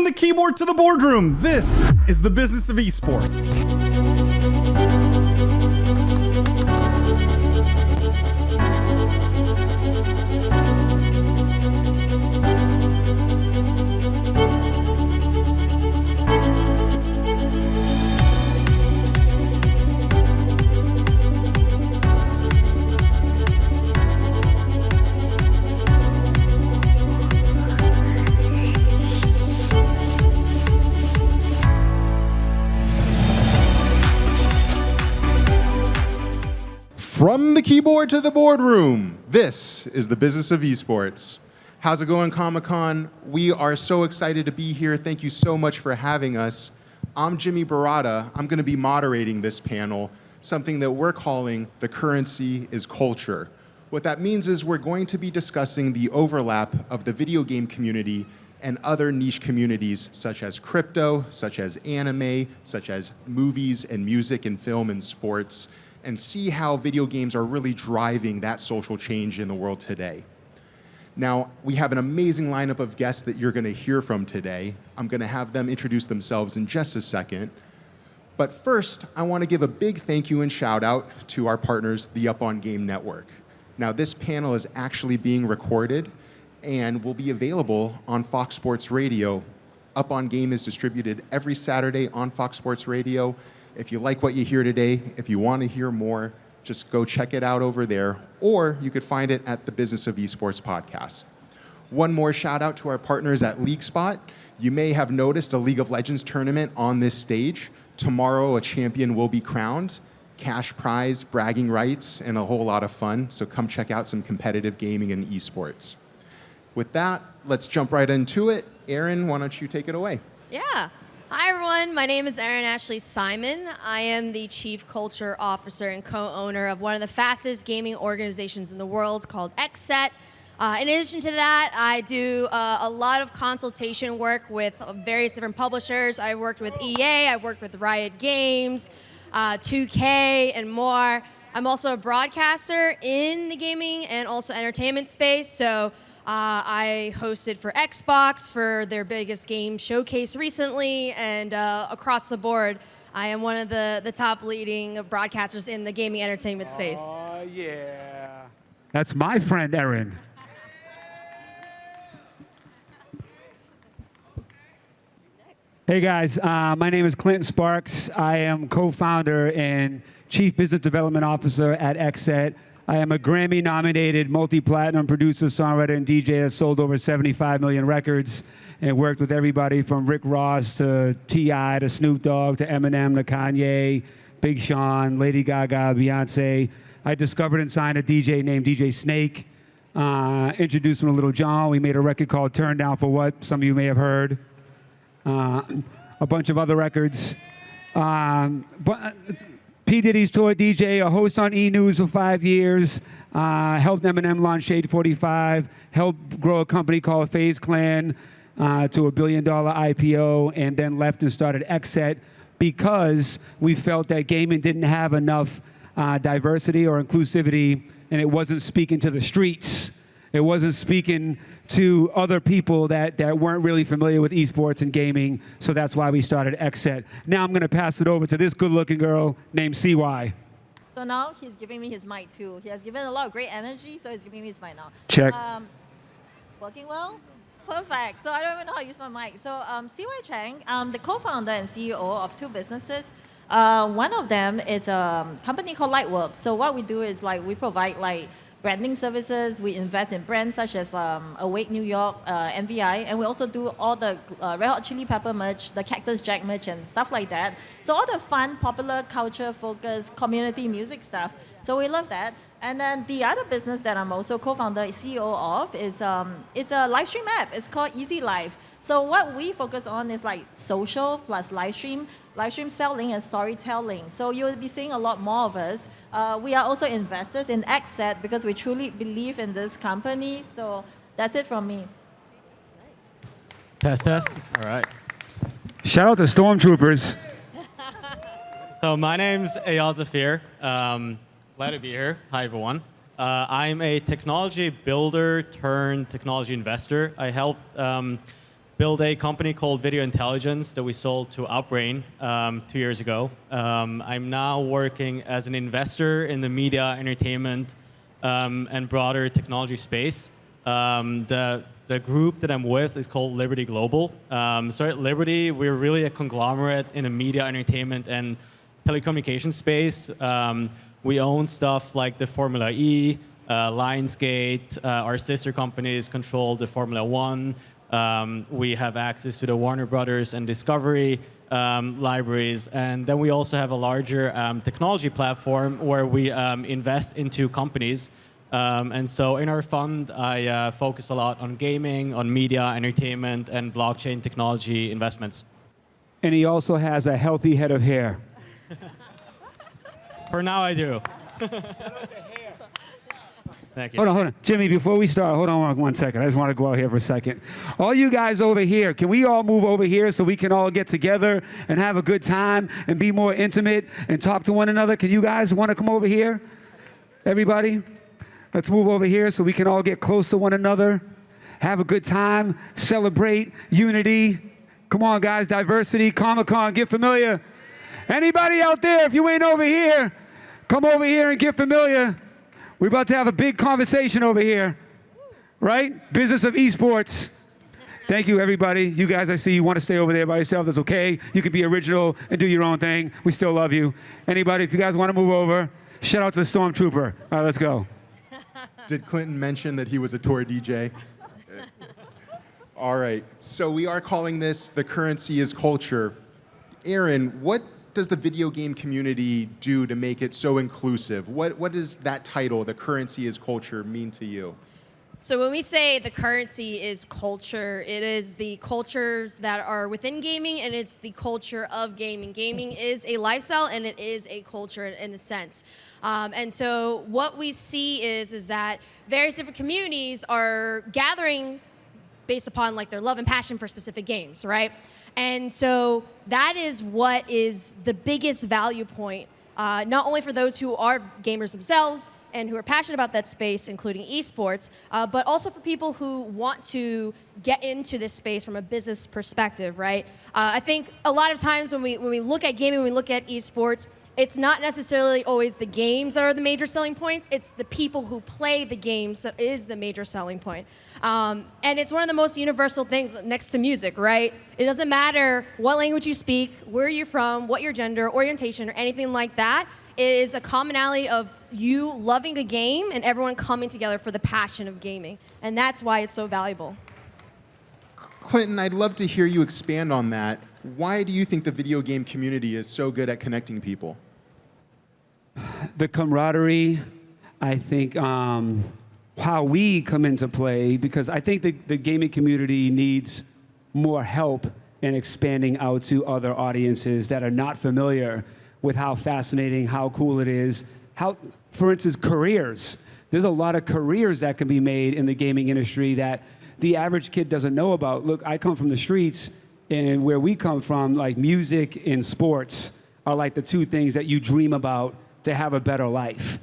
From the keyboard to the boardroom, this is the Business of Esports. From the keyboard to the boardroom, this is the Business of Esports. How's it going, Comic-Con? We are so excited to be here. Thank you so much for having us. I'm Jimmy Baratta. I'm going to be moderating this panel, something that we're calling The Currency is Culture. What that means is we're going to be discussing the overlap of the video game community and other niche communities such as crypto, such as anime, such as movies and music and film and sports, and see how video games are really driving that social change in the world today. Now, we have an amazing lineup of guests that you're going to hear from today. I'm going to have them introduce themselves in just a second. But first, I want to give a big thank you and shout out to our partners, the Up On Game Network. Now, this panel is actually being recorded and will be available on Fox Sports Radio. Up On Game is distributed every Saturday on Fox Sports Radio. If you like what you hear today, if you want to hear more, just go check it out over there, or you could find it at the Business of Esports Podcast. One more shout out to our partners at LeagueSpot. You may have noticed a League of Legends tournament on this stage. Tomorrow, a champion will be crowned, cash prize, bragging rights, and a whole lot of fun. So come check out some competitive gaming and esports. With that, let's jump right into it. Erin, why don't you take it away? Yeah. Hi, everyone. My name is Erin Ashley Simon. I am the Chief Culture Officer and co-owner of one of the fastest gaming organizations in the world called XSET. In addition to that, I do a lot of consultation work with various different publishers. I worked with EA, I worked with Riot Games, 2K, and more. I'm also a broadcaster in the gaming and also entertainment space, so I hosted for Xbox for their biggest game showcase recently, and across the board, I am one of the top leading broadcasters in the gaming entertainment space. Oh, yeah. That's my friend, Erin. Hey, guys. My name is Clinton Sparks. I am co-founder and Chief Business Development Officer at XSET. I am a Grammy-nominated multi-platinum producer, songwriter, and DJ that sold over 75 million records and worked with everybody from Rick Ross to T.I. to Snoop Dogg to Eminem to Kanye, Big Sean, Lady Gaga, Beyonce. I discovered and signed a DJ named DJ Snake, introduced him to Little John. We made a record called Turn Down for What, some of you may have heard. A bunch of other records. P. Diddy's tour DJ, a host on E! News for 5 years, helped Eminem launch Shade 45, helped grow a company called FaZe Clan to $1 billion IPO, and then left and started XSET because we felt that gaming didn't have enough diversity or inclusivity, and it wasn't speaking to the streets. It wasn't speaking to other people that weren't really familiar with esports and gaming, so that's why we started XSET. Now I'm going to pass it over to this good-looking girl named CY. So now he's giving me his mic too. He has given a lot of great energy, so he's giving me his mic now. Check. Working well? Perfect. So I don't even know how to use my mic. So CY Chang, I'm the co-founder and CEO of two businesses. One of them is a company called Lightwork. So what we do is we provide branding services. We invest in brands such as Awake New York, MVI, and we also do all the Red Hot Chili Pepper merch, the Cactus Jack merch, and stuff like that. So all the fun, popular, culture-focused, community music stuff. So we love that. And then the other business that I'm also co-founder, CEO of, is it's a live stream app. It's called easylive. So what we focus on is social plus live stream selling and storytelling. So you'll be seeing a lot more of us. We are also investors in XSET because we truly believe in this company. So that's it from me. Test. All right. Shout out to Stormtroopers. So my name's Eyal Zafir. Glad to be here. Hi, everyone. I'm a technology builder turned technology investor. I help built a company called Video Intelligence that we sold to Outbrain 2 years ago. I'm now working as an investor in the media, entertainment, and broader technology space. The group that I'm with is called Liberty Global. So at Liberty, we're really a conglomerate in the media, entertainment, and telecommunications space. We own stuff like the Formula E, Lionsgate. Our sister companies control the Formula One. We have access to the Warner Brothers and Discovery libraries. And then we also have a larger technology platform where we invest into companies. And so in our fund, I focus a lot on gaming, on media, entertainment, and blockchain technology investments. And he also has a healthy head of hair. For now, I do. Thank you. Hold on. Jimmy, before we start, hold on 1 second. I just want to go out here for a second. All you guys over here, can we all move over here so we can all get together and have a good time and be more intimate and talk to one another? Can you guys want to come over here? Everybody? Let's move over here so we can all get close to one another, have a good time, celebrate unity. Come on, guys, diversity, Comic-Con, get familiar. Anybody out there, if you ain't over here, come over here and get familiar. We're about to have a big conversation over here, right? Business of Esports. Thank you, everybody. You guys, I see you want to stay over there by yourself. That's okay. You can be original and do your own thing. We still love you. Anybody, if you guys want to move over, shout out to the Stormtrooper. All right, let's go. Did Clinton mention that he was a tour DJ? All right, so we are calling this The Currency is Culture. Erin, what does the video game community do to make it so inclusive? What does that title, The Currency is Culture, mean to you? So when we say the currency is culture, it is the cultures that are within gaming, and it's the culture of gaming. Gaming is a lifestyle, and it is a culture in a sense. And so what we see is that various different communities are gathering based upon like their love and passion for specific games, right? And so that is what is the biggest value point, not only for those who are gamers themselves and who are passionate about that space, including esports, but also for people who want to get into this space from a business perspective, right? I think a lot of times when we look at gaming, when we look at esports, it's not necessarily always the games that are the major selling points. It's the people who play the games that is the major selling point. And it's one of the most universal things next to music, right? It doesn't matter what language you speak, where you're from, what your gender, orientation, or anything like that. It is a commonality of you loving a game and everyone coming together for the passion of gaming. And that's why it's so valuable. Clinton, I'd love to hear you expand on that. Why do you think the video game community is so good at connecting people? The camaraderie, I think how we come into play, because I think the gaming community needs more help in expanding out to other audiences that are not familiar with how fascinating, how cool it is. How, for instance, careers. There's a lot of careers that can be made in the gaming industry that the average kid doesn't know about. Look, I come from the streets, and where we come from, like music and sports are like the two things that you dream about to have a better life.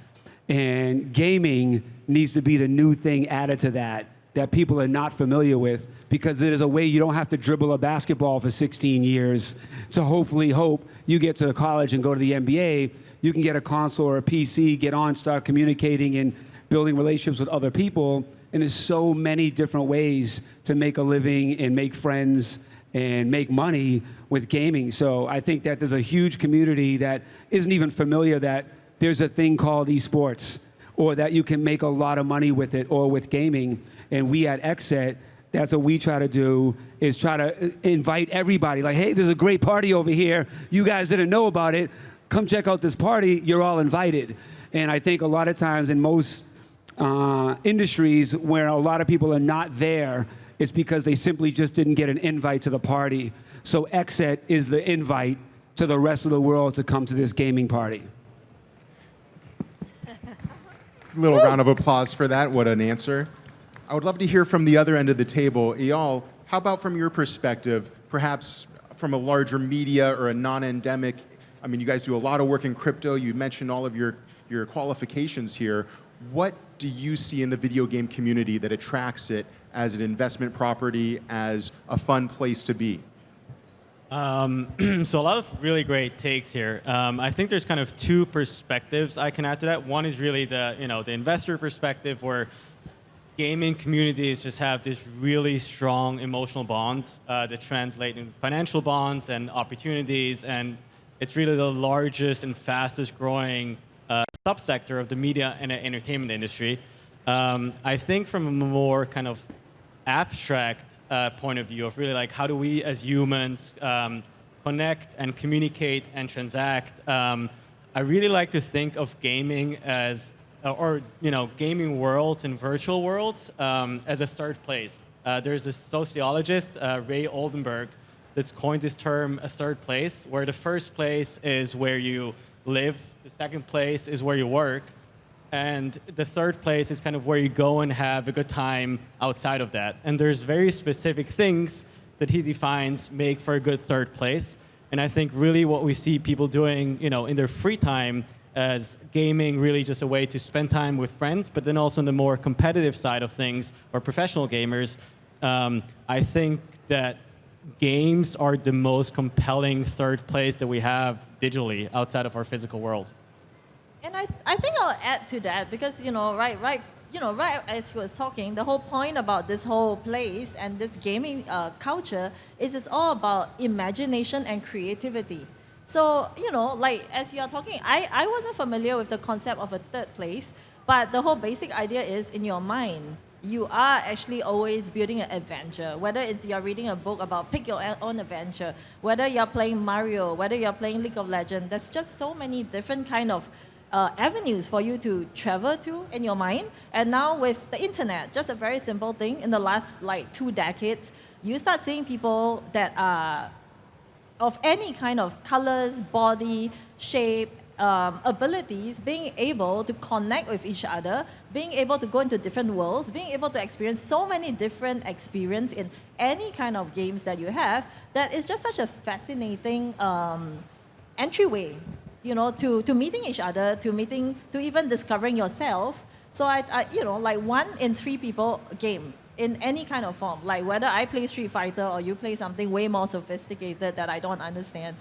And gaming needs to be the new thing added to that people are not familiar with, because it is a way you don't have to dribble a basketball for 16 years to hopefully hope you get to college and go to the NBA. You can get a console or a PC, get on, start communicating and building relationships with other people. And there's so many different ways to make a living and make friends and make money with gaming. So I think that there's a huge community that isn't even familiar that there's a thing called esports, or that you can make a lot of money with it or with gaming. And we at XSET, that's what we try to do, is try to invite everybody. Like, hey, there's a great party over here. You guys didn't know about it. Come check out this party. You're all invited. And I think a lot of times in most industries where a lot of people are not there, it's because they simply just didn't get an invite to the party. So XSET is the invite to the rest of the world to come to this gaming party. Little round of applause for that. What an answer. I would love to hear from the other end of the table. Eyal, how about from your perspective, perhaps from a larger media or a non-endemic, I mean, you guys do a lot of work in crypto. You mentioned all of your qualifications here. What do you see in the video game community that attracts it as an investment property, as a fun place to be? So a lot of really great takes here. I think there's kind of two perspectives I can add to that. One is really the investor perspective, where gaming communities just have this really strong emotional bonds that translate into financial bonds and opportunities, and it's really the largest and fastest growing subsector of the media and entertainment industry. I think from a more kind of abstract point of view of really like how do we as humans connect and communicate and transact, I really like to think of gaming as gaming worlds and virtual worlds as a third place. There's a sociologist, Ray Oldenburg, that's coined this term, a third place, where the first place is where you live, the second place is where you work, and the third place is kind of where you go and have a good time outside of that. And there's very specific things that he defines make for a good third place. And I think really what we see people doing, in their free time as gaming really just a way to spend time with friends, but then also on the more competitive side of things, or professional gamers, I think that games are the most compelling third place that we have digitally outside of our physical world. And I think I'll add to that because, right as he was talking, the whole point about this whole place and this gaming culture is it's all about imagination and creativity. So, like as you are talking, I wasn't familiar with the concept of a third place, but the whole basic idea is in your mind, you are actually always building an adventure. Whether it's you're reading a book about pick your own adventure, whether you're playing Mario, whether you're playing League of Legends, there's just so many different kind of avenues for you to travel to in your mind. And now with the internet, just a very simple thing, in the last 2 decades, you start seeing people that are of any kind of colors, body, shape, abilities, being able to connect with each other, being able to go into different worlds, being able to experience so many different experiences in any kind of games that you have, that is just such a fascinating entryway, to meeting each other, to even discovering yourself. So I 1 in 3 people game in any kind of form, like whether I play Street Fighter or you play something way more sophisticated that I don't understand.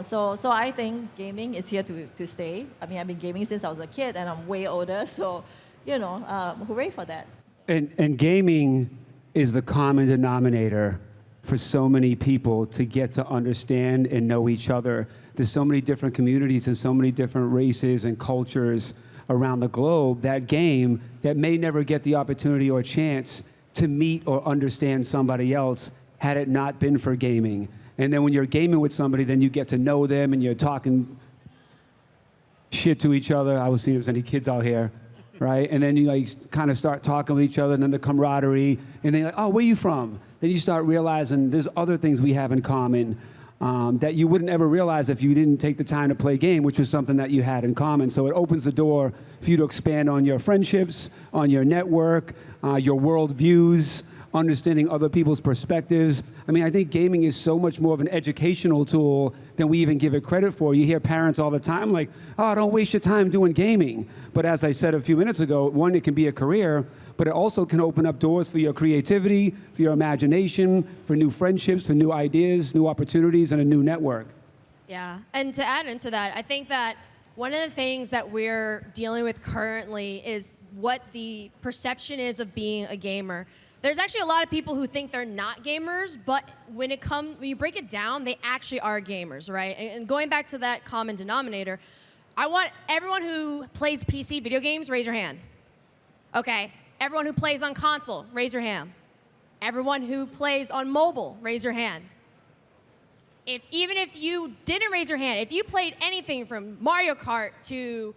So I think gaming is here to stay. I mean, I've been gaming since I was a kid, and I'm way older. So, hooray for that. And gaming is the common denominator for so many people to get to understand and know each other. There's so many different communities and so many different races and cultures around the globe. That game that may never get the opportunity or chance to meet or understand somebody else had it not been for gaming. And then when you're gaming with somebody, then you get to know them and you're talking shit to each other. I was seeing if there's any kids out here, right? And then you kind of start talking with each other, and then the camaraderie, and then you're like, oh, where you from? Then you start realizing there's other things we have in common that you wouldn't ever realize if you didn't take the time to play a game, which was something that you had in common. So it opens the door for you to expand on your friendships, on your network, your world views, understanding other people's perspectives. I mean, I think gaming is so much more of an educational tool than we even give it credit for. You hear parents all the time like, oh, don't waste your time doing gaming. But as I said a few minutes ago, one, it can be a career, but it also can open up doors for your creativity, for your imagination, for new friendships, for new ideas, new opportunities, and a new network. Yeah, and to add into that, I think that one of the things that we're dealing with currently is what the perception is of being a gamer. There's actually a lot of people who think they're not gamers, but when you break it down, they actually are gamers, right? And going back to that common denominator, I want everyone who plays PC video games, raise your hand. Okay. Everyone who plays on console, raise your hand. Everyone who plays on mobile, raise your hand. Even if you didn't raise your hand, if you played anything from Mario Kart to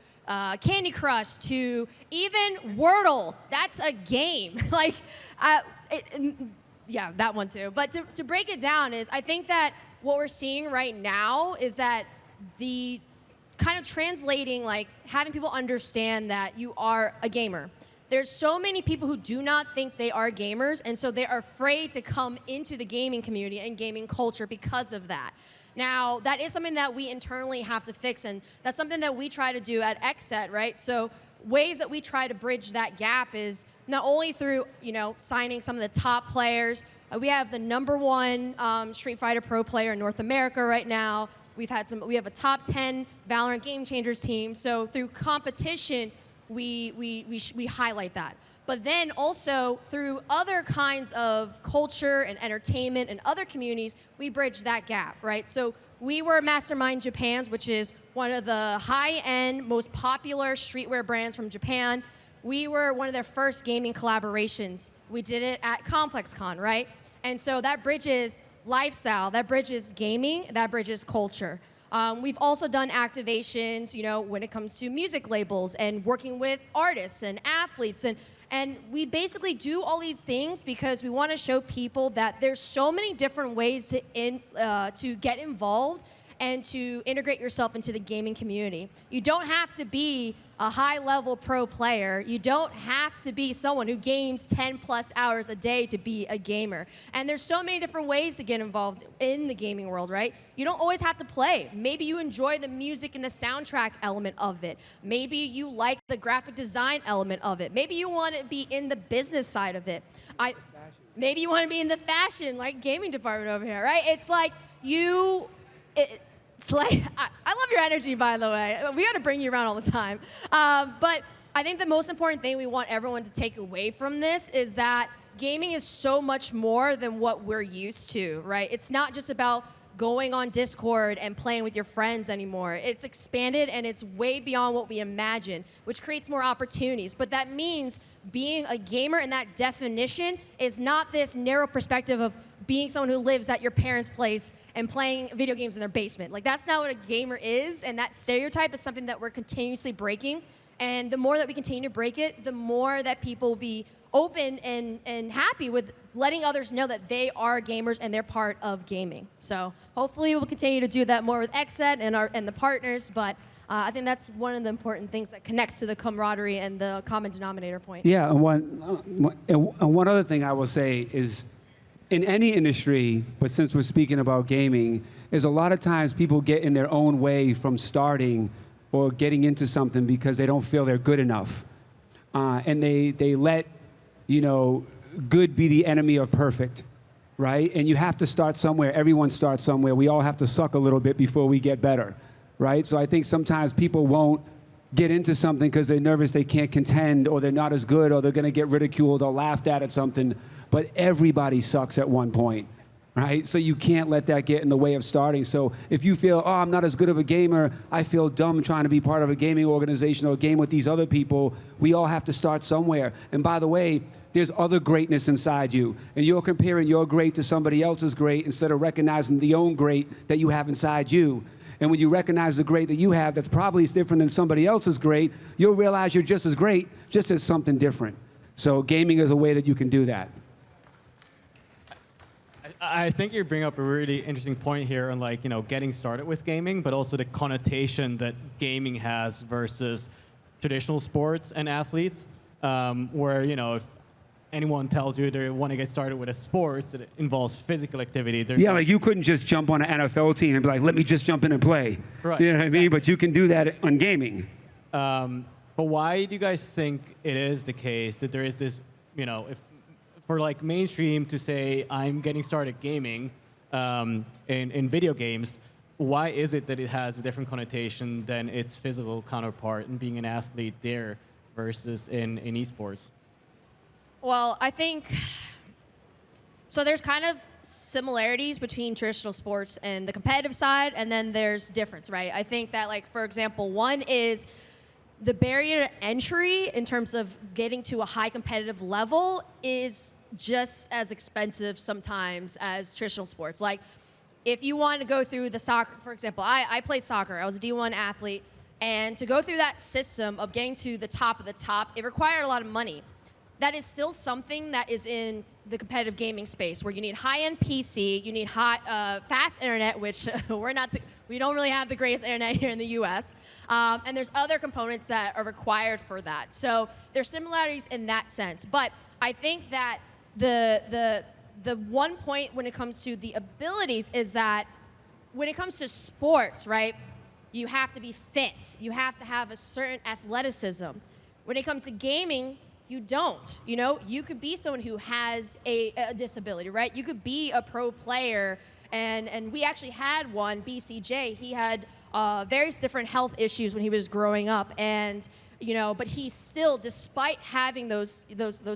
Candy Crush to even Wordle, that's a game. Yeah, that one too. But to break it down is, I think that what we're seeing right now is that the kind of translating, having people understand that you are a gamer. There's so many people who do not think they are gamers, and so they are afraid to come into the gaming community and gaming culture because of that. Now, that is something that we internally have to fix, and that's something that we try to do at XSET, right? So ways that we try to bridge that gap is not only through, signing some of the top players. We have the #1 Street Fighter Pro player in North America right now. We have a top 10 Valorant Game Changers team. So through competition, we highlight that. But then also through other kinds of culture and entertainment and other communities, we bridge that gap, right? So we were Mastermind Japan's, which is one of the high-end, most popular streetwear brands from Japan. We were one of their first gaming collaborations. We did it at ComplexCon, right? And so that bridges lifestyle, that bridges gaming, that bridges culture. We've also done activations, when it comes to music labels and working with artists and athletes. And we basically do all these things because we want to show people that there's so many different ways to get involved and to integrate yourself into the gaming community. You don't have to be a high-level pro player. You don't have to be someone who games 10+ hours a day to be a gamer. And there's so many different ways to get involved in the gaming world, right? You don't always have to play. Maybe you enjoy the music and the soundtrack element of it. Maybe you like the graphic design element of it. Maybe you want to be in the business side of it. Maybe you want to be in the fashion, gaming department over here, right? It's like it's like, I love your energy, by the way. We got to bring you around all the time. But I think the most important thing we want everyone to take away from this is that gaming is so much more than what we're used to, right? It's not just about going on Discord and playing with your friends anymore. It's expanded and it's way beyond what we imagine, which creates more opportunities. But that means being a gamer in that definition is not this narrow perspective of being someone who lives at your parents' place and playing video games in their basement. That's not what a gamer is, and that stereotype is something that we're continuously breaking. And the more that we continue to break it, the more that people will be open and happy with letting others know that they are gamers and they're part of gaming. So hopefully we'll continue to do that more with XSET and the partners, but I think that's one of the important things that connects to the camaraderie and the common denominator point. Yeah, and one other thing I will say is, in any industry, but since we're speaking about gaming, is a lot of times people get in their own way from starting or getting into something because they don't feel they're good enough. And they let, good be the enemy of perfect, right? And you have to start somewhere. Everyone starts somewhere. We all have to suck a little bit before we get better, right? So I think sometimes people won't get into something because they're nervous they can't contend, or they're not as good, or they're going to get ridiculed or laughed at something. But everybody sucks at one point, right? So you can't let that get in the way of starting. So if you feel, I'm not as good of a gamer, I feel dumb trying to be part of a gaming organization or game with these other people, we all have to start somewhere. And by the way, there's other greatness inside you. And you're comparing your great to somebody else's great instead of recognizing the own great that you have inside you. And when you recognize the great that you have that's probably different than somebody else's great, you'll realize you're just as great, just as something different. So gaming is a way that you can do that. I think you bring up a really interesting point here on getting started with gaming, but also the connotation that gaming has versus traditional sports and athletes, where if anyone tells you they want to get started with a sport that involves physical activity. Yeah, you couldn't just jump on an NFL team and be like, let me just jump in and play. Right. You know what I mean? But you can do that on gaming. But why do you guys think it is the case that there is this, if for mainstream to say I'm getting started gaming in video games, why is it that it has a different connotation than its physical counterpart and being an athlete there versus in esports? Well, I think, so there's kind of similarities between traditional sports and the competitive side, and then there's difference, right? I think that, for example, one is the barrier to entry in terms of getting to a high competitive level is just as expensive sometimes as traditional sports. If you want to go through the soccer, for example, I played soccer. I was a D1 athlete, and to go through that system of getting to the top of the top, it required a lot of money. That is still something that is in the competitive gaming space, where you need high-end PC, you need fast internet, which we don't really have the greatest internet here in the U.S., and there's other components that are required for that. So there's similarities in that sense. But I think that the one point when it comes to the abilities is that when it comes to sports, right, you have to be fit. You have to have a certain athleticism. When it comes to gaming, you don't. You know, you could be someone who has a disability, right? You could be a pro player, and we actually had one, BCJ. He had various different health issues when he was growing up, and you know, but he still, despite having those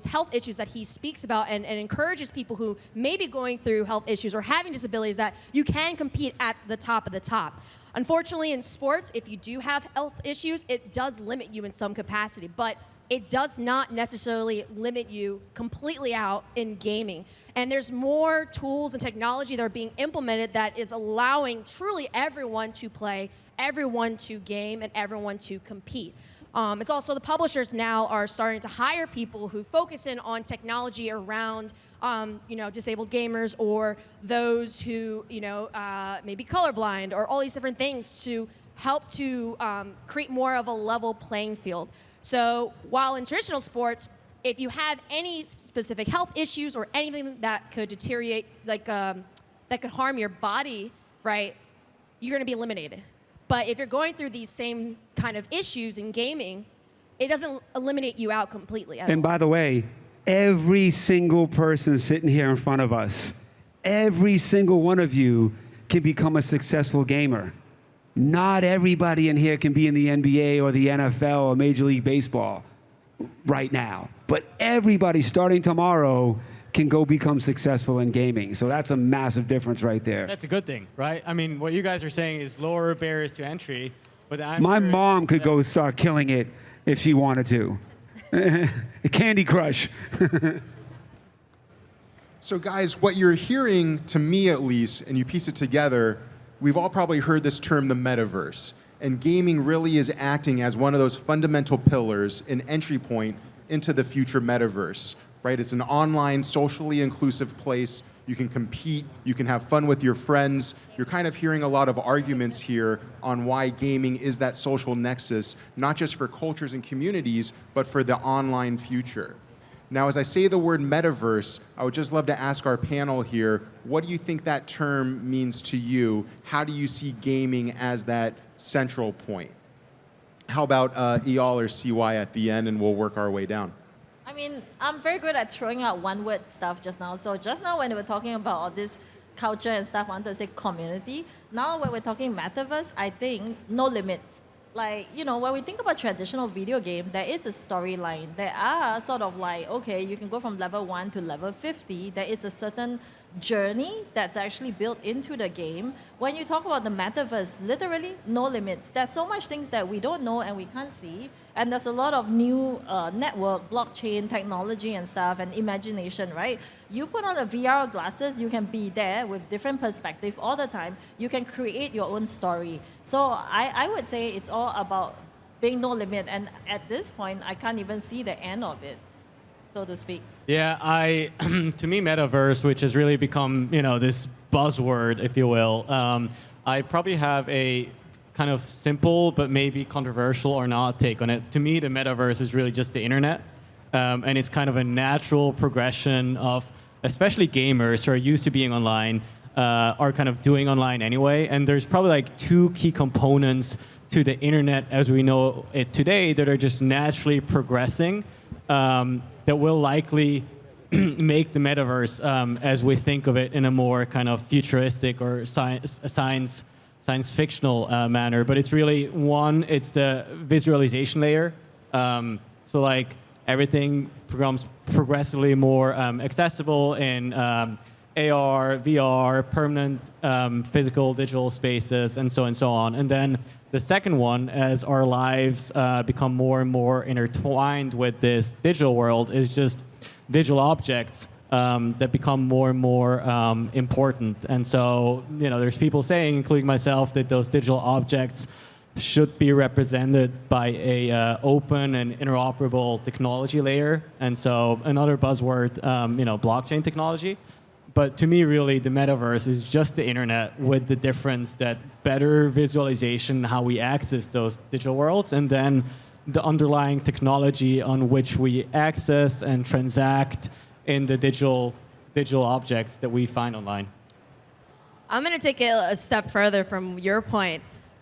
health issues that he speaks about and encourages people who may be going through health issues or having disabilities, that you can compete at the top of the top. Unfortunately, in sports, if you do have health issues, it does limit you in some capacity, but it does not necessarily limit you completely out in gaming. And there's more tools and technology that are being implemented that is allowing truly everyone to play, everyone to game, and everyone to compete. It's also the publishers now are starting to hire people who focus in on technology around disabled gamers or those who may be colorblind or all these different things to help to create more of a level playing field. So while in traditional sports, if you have any specific health issues or anything that could deteriorate, that could harm your body, right, you're going to be eliminated. But if you're going through these same kind of issues in gaming, it doesn't eliminate you out completely. And by the way, every single person sitting here in front of us, every single one of you can become a successful gamer. Not everybody in here can be in the NBA or the NFL or Major League Baseball right now. But everybody starting tomorrow can go become successful in gaming. So that's a massive difference right there. That's a good thing, right? I mean, what you guys are saying is lower barriers to entry. But my mom could go start killing it if she wanted to. Candy Crush. So guys, what you're hearing, to me at least, and you piece it together, we've all probably heard this term, the metaverse. And gaming really is acting as one of those fundamental pillars, an entry point into the future metaverse, right? It's an online, socially inclusive place. You can compete, you can have fun with your friends. You're kind of hearing a lot of arguments here on why gaming is that social nexus, not just for cultures and communities, but for the online future. Now, as I say the word metaverse, I would just love to ask our panel here, what do you think that term means to you? How do you see gaming as that central point? How about Eyal or CY at the end, and we'll work our way down. I mean, I'm very good at throwing out one-word stuff just now. So just now when we were talking about all this culture and stuff, I wanted to say community. Now when we're talking metaverse, I think no limits. Like, you know, when we think about traditional video game, there is a storyline. There are sort of like, okay, you can go from level 1 to level 50. There is a certain journey that's actually built into the game. When you talk about the metaverse, literally no limits. There's so much things that we don't know and we can't see. And there's a lot of new network, blockchain, technology and stuff, and imagination, right? You put on the VR glasses, you can be there with different perspective all the time. You can create your own story. So I would say it's all about being no limit. And at this point, I can't even see the end of it, so to speak. Yeah, to me, metaverse, which has really become, this buzzword, if you will, I probably have a kind of simple but maybe controversial or not take on it. To me, the metaverse is really just the internet, and it's kind of a natural progression of, especially gamers who are used to being online, are kind of doing online anyway. And there's probably like two key components to the internet as we know it today that are just naturally progressing. That will likely make the metaverse, as we think of it, in a more kind of futuristic or science fictional manner. But it's really, one, it's the visualization layer. So like everything becomes progressively more accessible in AR, VR, permanent physical, digital spaces, and so on. And then the second one, as our lives become more and more intertwined with this digital world, is just digital objects that become more and more important. And so, there's people saying, including myself, that those digital objects should be represented by a open and interoperable technology layer. And so another buzzword, blockchain technology. But to me, really, the metaverse is just the internet, with the difference that better visualization, how we access those digital worlds, and then the underlying technology on which we access and transact in the digital objects that we find online. I'm going to take it a step further from your point.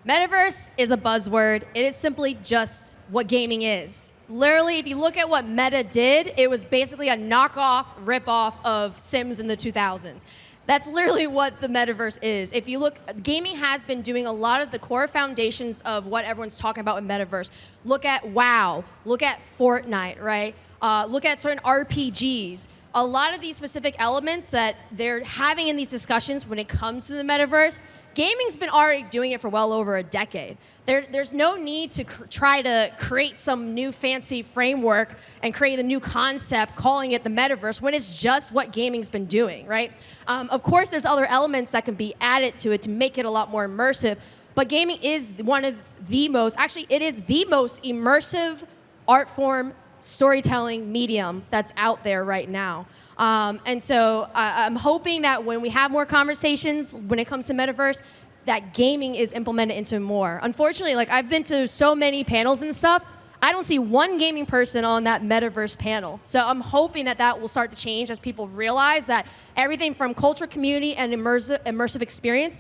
Metaverse is a buzzword. It is simply just what gaming is. Literally, if you look at what Meta did, it was basically a knockoff, rip-off of Sims in the 2000s. That's literally what the metaverse is. If you look, gaming has been doing a lot of the core foundations of what everyone's talking about in metaverse. Look at WoW, look at Fortnite, right? Look at certain RPGs. A lot of these specific elements that they're having in these discussions when it comes to the metaverse, gaming's been already doing it for well over a decade. There's no need to try to create some new fancy framework and create a new concept calling it the metaverse when it's just what gaming's been doing, right? Of course, there's other elements that can be added to it to make it a lot more immersive, but gaming is one of the most, actually it is the most immersive art form storytelling medium that's out there right now. And so I'm hoping that when we have more conversations when it comes to metaverse, that gaming is implemented into more. Unfortunately, like I've been to so many panels and stuff, I don't see one gaming person on that metaverse panel. So I'm hoping that that will start to change as people realize that everything from culture, community, and immersive experience,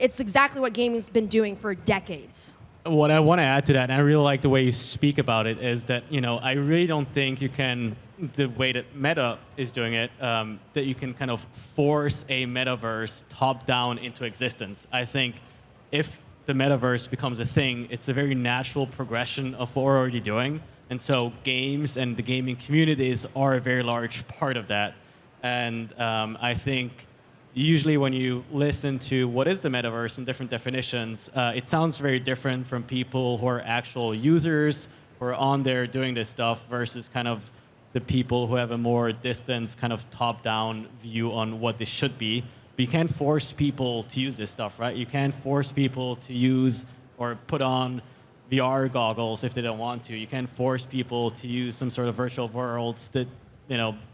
it's exactly what gaming's been doing for decades. What I want to add to that, and I really like the way you speak about it, is that, I really don't think you can, the way that Meta is doing it, that you can kind of force a metaverse top down into existence. I think if the metaverse becomes a thing, it's a very natural progression of what we're already doing. And so games and the gaming communities are a very large part of that. And I think usually when you listen to what is the metaverse and different definitions, it sounds very different from people who are actual users who are on there doing this stuff versus kind of the people who have a more distant kind of top-down view on what this should be. But you can't force people to use this stuff, right? You can't force people to use or put on VR goggles if they don't want to. You can't force people to use some sort of virtual worlds that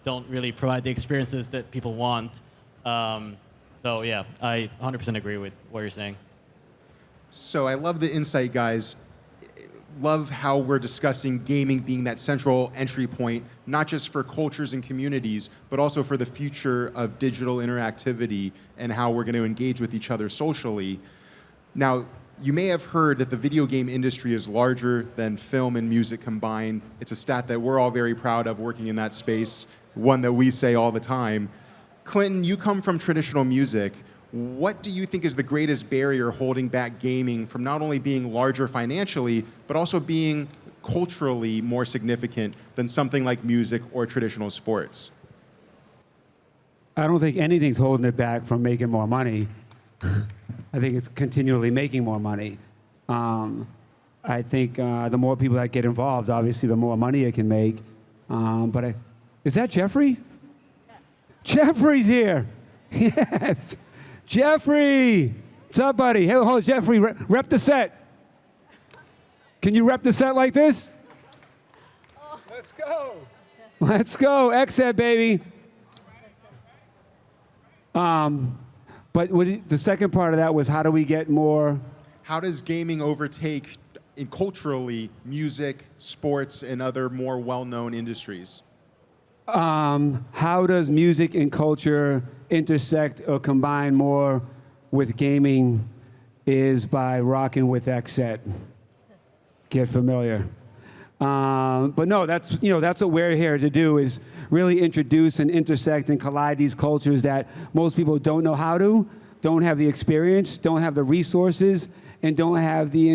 don't really provide the experiences that people want. So yeah, I 100% agree with what you're saying. So I love the insight, guys. Love how we're discussing gaming being that central entry point, not just for cultures and communities, but also for the future of digital interactivity and how we're going to engage with each other socially. Now, you may have heard that the video game industry is larger than film and music combined. It's a stat that we're all very proud of working in that space, one that we say all the time. Clinton, you come from traditional music. What do you think is the greatest barrier holding back gaming from not only being larger financially, but also being culturally more significant than something like music or traditional sports? I don't think anything's holding it back from making more money. I think it's continually making more money. I think the more people that get involved, obviously, the more money it can make. Is that Jeffrey? Yes. Jeffrey's here. Yes. Jeffrey. What's up, buddy? Hey, hold, Jeffrey, rep the set. Can you rep the set like this? Oh. Let's go. Let's go. XSET, baby. But the second part of that was how do we get more? How does gaming overtake culturally music, sports, and other more well-known industries? How does music and culture intersect or combine more with gaming is by rocking with XSET. Get familiar. But no, that's what we're here to do, is really introduce and intersect and collide these cultures that most people don't know how to, don't have the experience, don't have the resources, and don't have the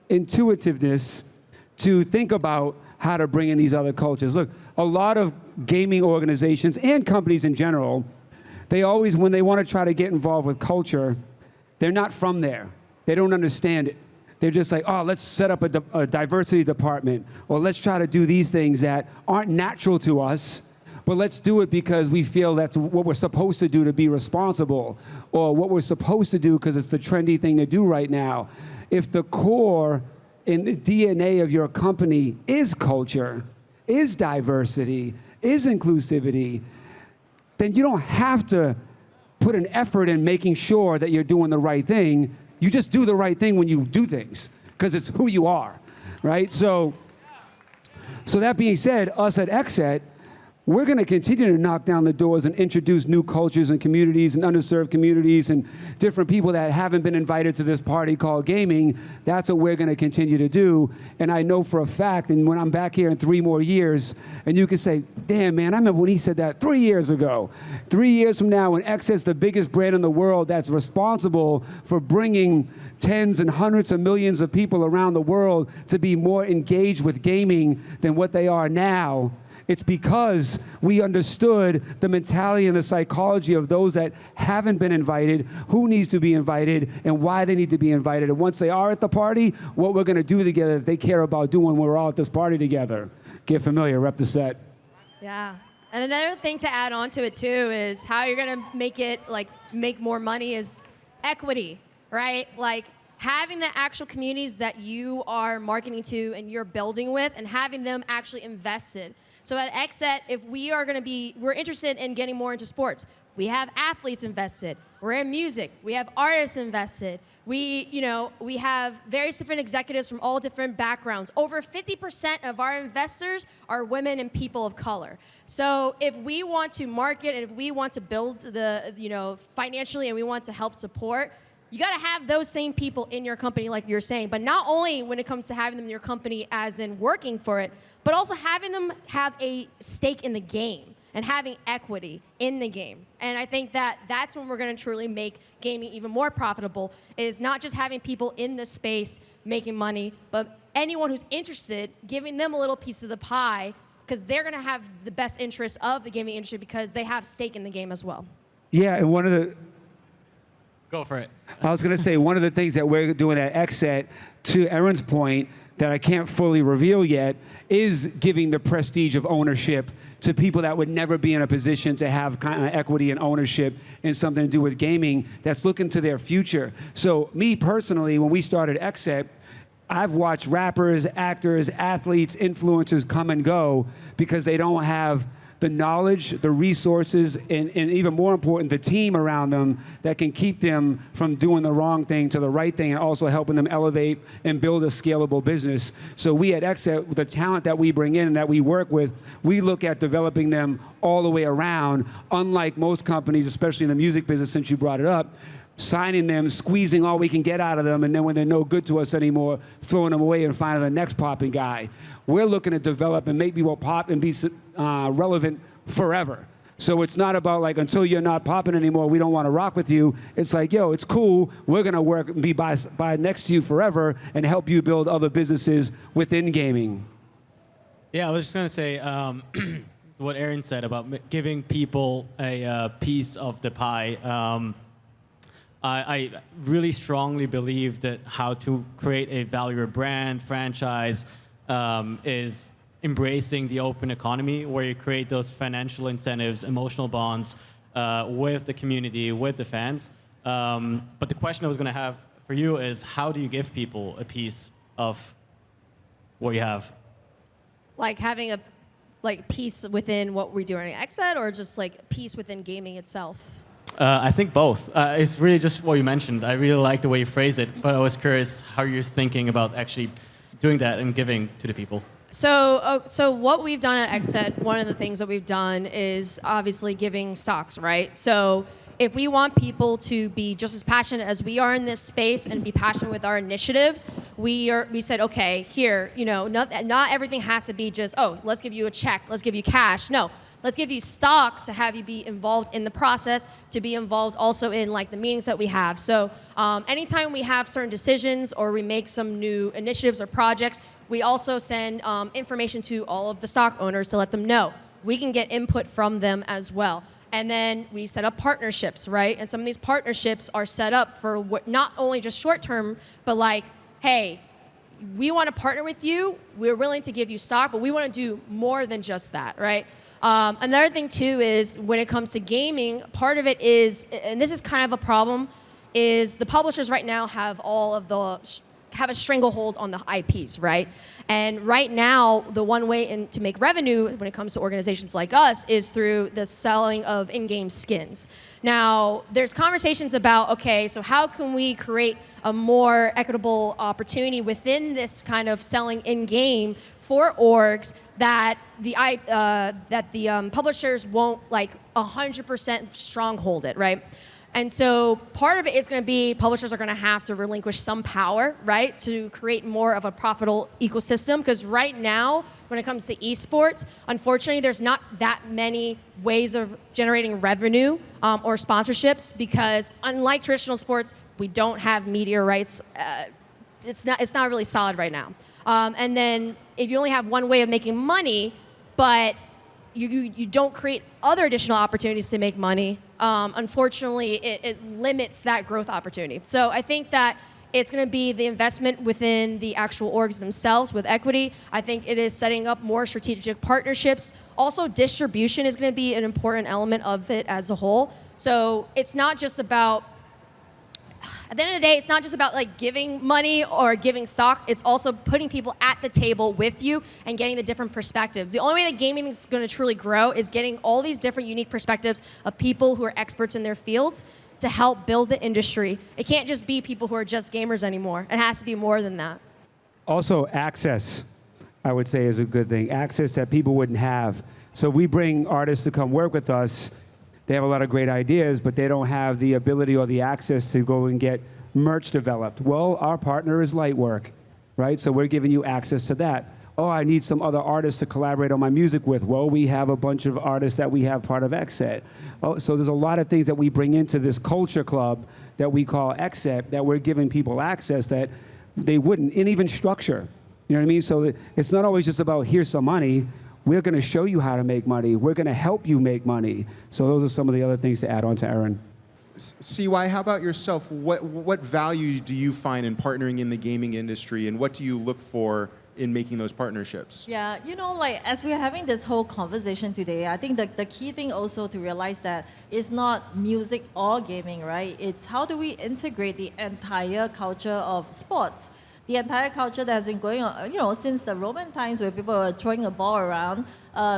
intuitiveness to think about how to bring in these other cultures. Look, a lot of gaming organizations and companies in general, they always, when they want to try to get involved with culture, they're not from there. They don't understand it. They're just like, oh, let's set up a diversity department, or let's try to do these things that aren't natural to us, but let's do it because we feel that's what we're supposed to do to be responsible, or what we're supposed to do because it's the trendy thing to do right now. If the core in the DNA of your company is culture, is diversity, is inclusivity, then you don't have to put an effort in making sure that you're doing the right thing. You just do the right thing when you do things, because it's who you are, right? So that being said, us at XSET, we're going to continue to knock down the doors and introduce new cultures and communities and underserved communities and different people that haven't been invited to this party called gaming. That's what we're going to continue to do. And I know for a fact, and when I'm back here in 3 more years, and you can say, damn, man, I remember when he said that 3 years ago. 3 years from now, when XSET's the biggest brand in the world that's responsible for bringing tens and hundreds of millions of people around the world to be more engaged with gaming than what they are now, it's because we understood the mentality and the psychology of those that haven't been invited, who needs to be invited, and why they need to be invited. And once they are at the party, what we're going to do together that they care about doing when we're all at this party together. Get familiar, rep the set. Yeah. And another thing to add on to it too is how you're going to make it make more money is equity, right? Like having the actual communities that you are marketing to and you're building with and having them actually invested. So at XSET, if we're interested in getting more into sports. We have athletes invested. We're in music. We have artists invested. We have various different executives from all different backgrounds. Over 50% of our investors are women and people of color. So if we want to market and if we want to build financially and we want to help support, you got to have those same people in your company, like you're saying, but not only when it comes to having them in your company as in working for it, but also having them have a stake in the game and having equity in the game. And I think that that's when we're going to truly make gaming even more profitable, is not just having people in the space making money, but anyone who's interested, giving them a little piece of the pie, because they're going to have the best interest of the gaming industry because they have stake in the game as well. Yeah, and Go for it. I was going to say, one of the things that we're doing at XSET, to Erin's point, that I can't fully reveal yet, is giving the prestige of ownership to people that would never be in a position to have kind of equity and ownership in something to do with gaming that's looking to their future. So me personally, when we started XSET, I've watched rappers, actors, athletes, influencers come and go because they don't have the knowledge, the resources, and even more important, the team around them that can keep them from doing the wrong thing to the right thing and also helping them elevate and build a scalable business. So we at XSET, the talent that we bring in and that we work with, we look at developing them all the way around, unlike most companies, especially in the music business, since you brought it up, signing them, squeezing all we can get out of them, and then when they're no good to us anymore, throwing them away and finding the next popping guy. We're looking to develop and make people pop and be relevant forever. So it's not about like, until you're not popping anymore, we don't want to rock with you. It's like, yo, it's cool. We're going to work and be by next to you forever and help you build other businesses within gaming. Yeah, I was just going to say what Erin said about giving people a piece of the pie. I really strongly believe that how to create a value brand franchise is embracing the open economy, where you create those financial incentives, emotional bonds with the community, with the fans. But the question I was going to have for you is, how do you give people a piece of what you have? Like having a piece within what we're doing at XSET, or just like peace within gaming itself? I think both. It's really just what you mentioned. I really like the way you phrase it, but I was curious how you're thinking about actually doing that and giving to the people. So what we've done at XSET, one of the things that we've done is obviously giving stocks, right? So if we want people to be just as passionate as we are in this space and be passionate with our initiatives, we said, okay, here, not everything has to be just, oh, let's give you a check, let's give you cash. No, let's give you stock to have you be involved in the process, to be involved also in like the meetings that we have. So anytime we have certain decisions or we make some new initiatives or projects, we also send information to all of the stock owners to let them know. We can get input from them as well. And then we set up partnerships, right? And some of these partnerships are set up for not only just short term, but like, hey, we want to partner with you. We're willing to give you stock, but we want to do more than just that, right? Another thing too is when it comes to gaming, part of it is, and this is kind of a problem, is the publishers right now have have a stranglehold on the IPs, right? And right now, the one way to make revenue when it comes to organizations like us is through the selling of in-game skins. Now, there's conversations about, okay, so how can we create a more equitable opportunity within this kind of selling in-game for orgs that the publishers won't like 100% stronghold it, right? And so part of it is going to be publishers are going to have to relinquish some power, right, to create more of a profitable ecosystem. Because right now, when it comes to esports, unfortunately, there's not that many ways of generating revenue or sponsorships. Because unlike traditional sports, we don't have media rights. It's not really solid right now. And then if you only have one way of making money, but you don't create other additional opportunities to make money, unfortunately, it limits that growth opportunity. So I think that it's going to be the investment within the actual orgs themselves with equity. I think it is setting up more strategic partnerships. Also, distribution is going to be an important element of it as a whole. So it's not just about, at the end of the day, it's not just about like giving money or giving stock. It's also putting people at the table with you and getting the different perspectives. The only way that gaming is going to truly grow is getting all these different unique perspectives of people who are experts in their fields to help build the industry. It can't just be people who are just gamers anymore. It has to be more than that. Also, access, I would say, is a good thing. Access that people wouldn't have. So we bring artists to come work with us. They have a lot of great ideas, but they don't have the ability or the access to go and get merch developed. Well, our partner is Lightwork, right? So we're giving you access to that. Oh, I need some other artists to collaborate on my music with. Well, we have a bunch of artists that we have part of XSET. Oh, so there's a lot of things that we bring into this culture club that we call XSET that we're giving people access that they wouldn't, and even structure. You know what I mean? So it's not always just about here's some money. We're going to show you how to make money. We're going to help you make money. So those are some of the other things to add on to Erin. CY, how about yourself? What value do you find in partnering in the gaming industry, and what do you look for in making those partnerships? Yeah, like as we're having this whole conversation today, I think the key thing also to realize that it's not music or gaming, right? It's how do we integrate the entire culture of sports? The entire culture that has been going on, since the Roman times where people were throwing a ball around,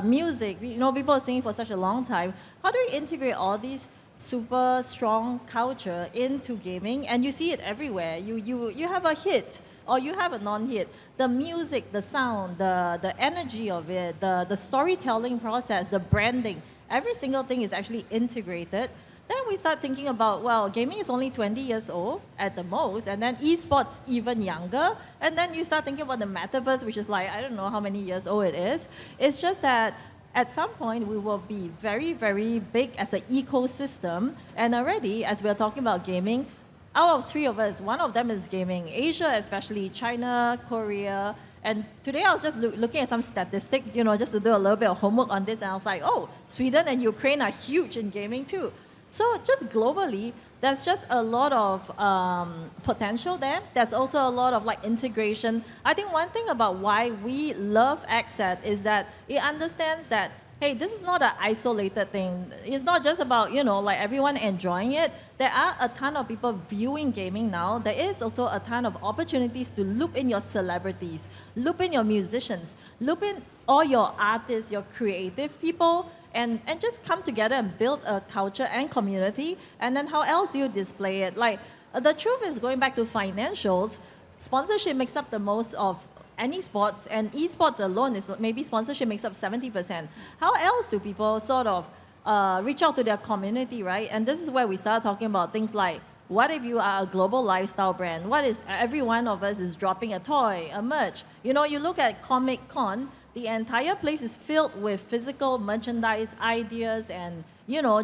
music, people are singing for such a long time. How do we integrate all these super strong culture into gaming? And you see it everywhere. You have a hit or you have a non-hit. The music, the sound, the energy of it, the storytelling process, the branding, every single thing is actually integrated. Then we start thinking about, well, gaming is only 20 years old at the most, and then esports even younger. And then you start thinking about the metaverse, which is like, I don't know how many years old it is. It's just that at some point, we will be very, very big as an ecosystem. And already, as we're talking about gaming, out of three of us, one of them is gaming. Asia, especially China, Korea. And today I was just looking at some statistics, just to do a little bit of homework on this. And I was like, oh, Sweden and Ukraine are huge in gaming too. So just globally, there's just a lot of potential there. There's also a lot of integration. I think one thing about why we love XSET is that it understands that, hey, this is not an isolated thing. It's not just about, everyone enjoying it. There are a ton of people viewing gaming now. There is also a ton of opportunities to loop in your celebrities, loop in your musicians, loop in all your artists, your creative people, and just come together and build a culture and community. And then how else do you display it? The truth is, going back to financials, sponsorship makes up the most of any sports, and esports alone is maybe sponsorship makes up 70%. How else do people sort of reach out to their community, right? And this is where we start talking about things like, what if you are a global lifestyle brand? What is every one of us is dropping a toy, a merch? You look at Comic Con, the entire place is filled with physical merchandise, ideas, and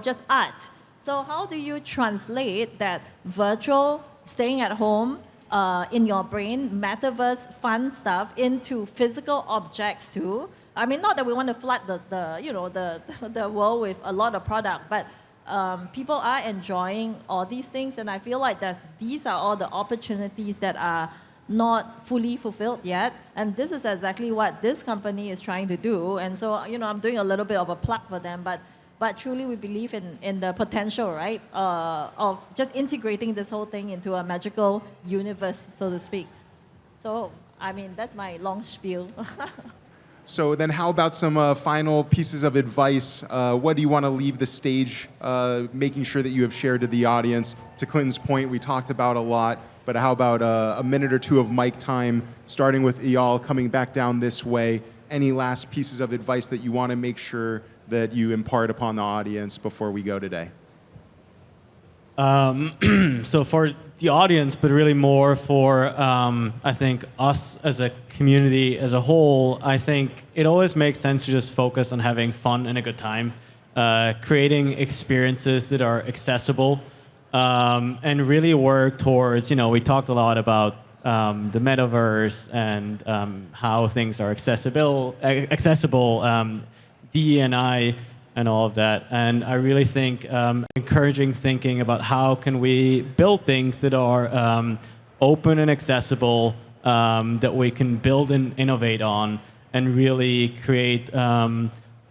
just art. So how do you translate that virtual, staying at home, in your brain, metaverse fun stuff into physical objects too? I mean, not that we want to flood the world with a lot of product, but people are enjoying all these things, and I feel like these are all the opportunities that are not fully fulfilled yet, and this is exactly what this company is trying to do. And so, I'm doing a little bit of a plug for them, but truly we believe in the potential, right, of just integrating this whole thing into a magical universe, so to speak. So, I mean, that's my long spiel. So then how about some final pieces of advice? What do you want to leave the stage, making sure that you have shared to the audience? To Clinton's point, we talked about a lot, but how about a minute or two of mic time, starting with Eyal, coming back down this way. Any last pieces of advice that you want to make sure that you impart upon the audience before we go today? So for the audience, but really more for, I think, us as a community as a whole, I think it always makes sense to just focus on having fun and a good time, creating experiences that are accessible, and really work towards, we talked a lot about the metaverse and how things are accessible, DE&I, and all of that. And I really think encouraging thinking about how can we build things that are open and accessible, that we can build and innovate on, and really create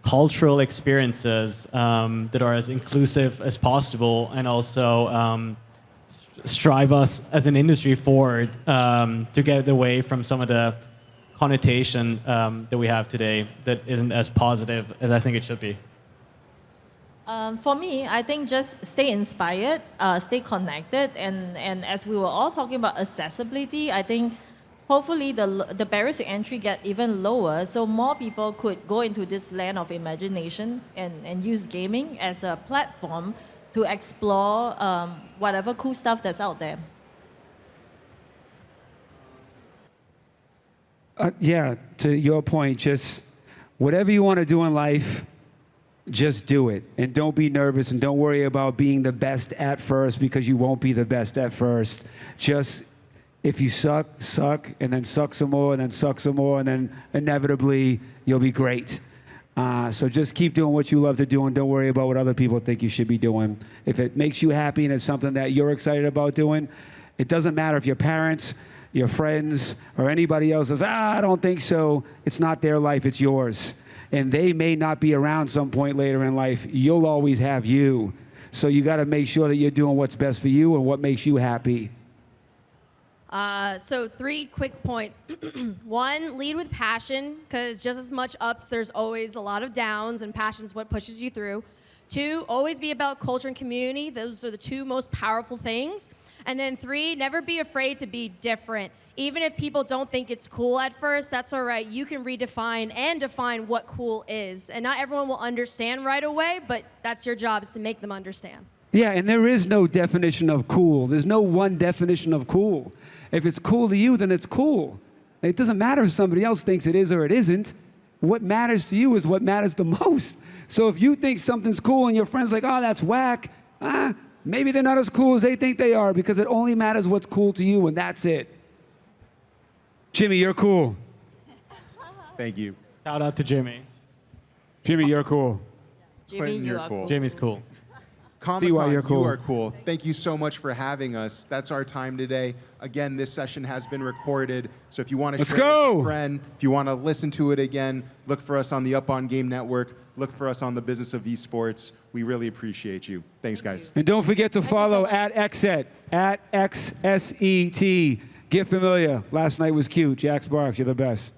cultural experiences that are as inclusive as possible, and also strive us as an industry forward to get away from some of the connotation that we have today that isn't as positive as I think it should be. For me, I think just stay inspired, stay connected, and as we were all talking about accessibility, I think hopefully the barriers to entry get even lower, so more people could go into this land of imagination and use gaming as a platform to explore whatever cool stuff that's out there. Yeah, to your point, just whatever you want to do in life, just do it. And don't be nervous, and don't worry about being the best at first, because you won't be the best at first. Just, if you suck, and then suck some more, and then suck some more, and then inevitably you'll be great. So just keep doing what you love to do, and don't worry about what other people think you should be doing. If it makes you happy and it's something that you're excited about doing, it doesn't matter if your parents, your friends, or anybody else says, I don't think so. It's not their life, it's yours. And they may not be around some point later in life. You'll always have you. So you got to make sure that you're doing what's best for you and what makes you happy. So 3 quick points. 1, lead with passion, because just as much ups, there's always a lot of downs, and passion's what pushes you through. 2, always be about culture and community. Those are the 2 most powerful things. And then 3, never be afraid to be different. Even if people don't think it's cool at first, that's all right. You can redefine and define what cool is. And not everyone will understand right away, but that's your job, is to make them understand. Yeah, and there is no definition of cool. There's no one definition of cool. If it's cool to you, then it's cool. It doesn't matter if somebody else thinks it is or it isn't. What matters to you is what matters the most. So if you think something's cool and your friend's like, oh, that's whack, maybe they're not as cool as they think they are, because it only matters what's cool to you, and that's it. Jimmy, you're cool. Thank you. Shout out to Jimmy. Jimmy, you're cool. Jimmy, Clinton, you you're are cool. cool. Jimmy's cool. Comic-Con, why you're cool. You are cool. Thank you so much for having us. That's our time today. Again, this session has been recorded, so if you want to share it with a friend, if you want to listen to it again, look for us on the Up On Game Network. Look for us on the Business of Esports. We really appreciate you. Thanks, guys. And don't forget to follow at XSET, at XSET. Get familiar. Last night was cute. Jack Sparks, you're the best.